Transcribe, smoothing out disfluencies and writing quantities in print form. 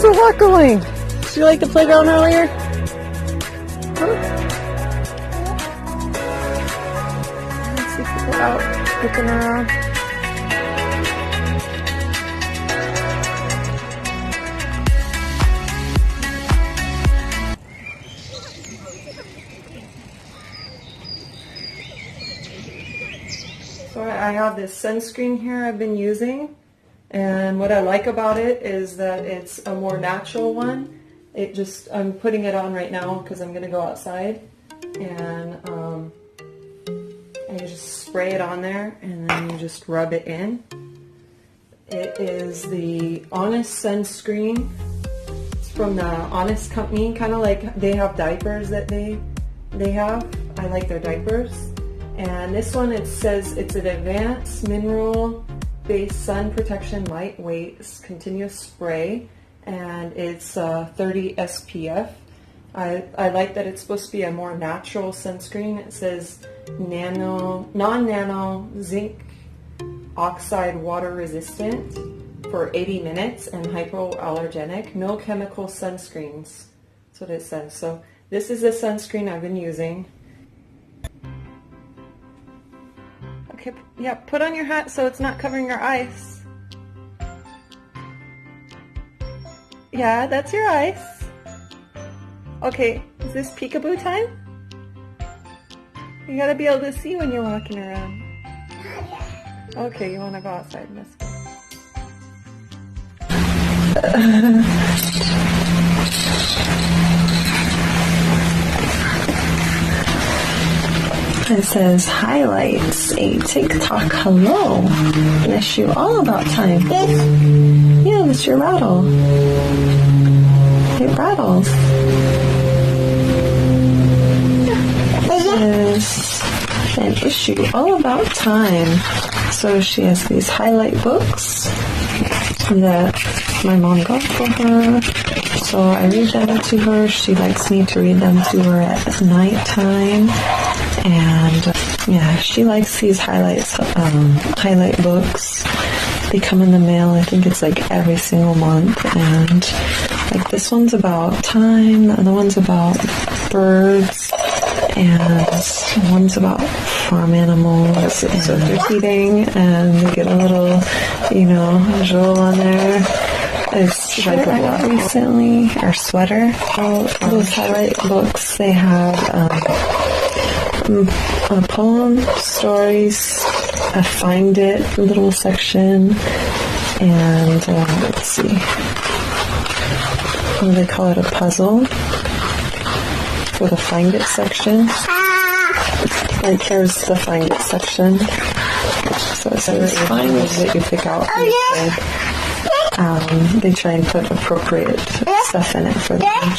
How's her walk going? Did you like the playground earlier? Huh? I see people out looking around. So I have this sunscreen here I've been using, and what I like about it is that it's a more natural one. I'm putting it on right now because I'm going to go outside, and you just spray it on there and then you just rub it in. It is the Honest sunscreen. It's from the Honest company, kind of like they have diapers that they have. I like their diapers. And this one, it says it's an advanced mineral-based sun protection lightweight continuous spray, and it's 30 SPF. I like that it's supposed to be a more natural sunscreen. It says non-nano zinc oxide water resistant for 80 minutes and hypoallergenic, no chemical sunscreens. That's what it says. So this is the sunscreen I've been using. Okay, yeah, put on your hat so it's not covering your eyes. Yeah, that's your eyes. Okay, is this peekaboo time? You gotta be able to see when you're walking around. Okay, you wanna go outside, let's go. It says highlights a TikTok hello. Miss you all about time. Yeah, that's your rattle. It rattles. It says an issue all about time. So she has these highlight books that my mom got for her. So I read them to her. She likes me to read them to her at nighttime. And yeah, she likes these highlight books. They come in the mail. I think it's like every single month. And like this one's about time. The other one's about birds. And one's about farm animals. So if they're feeding and they get a little, visual on there. It's like I got recently, our sweater. All those highlight books, they have a poem, stories, a find it little section, and let's see, what do they call it, a puzzle with a find it section. Like here's the find it section. So it says find it that you pick out. They try and put appropriate stuff in it for them.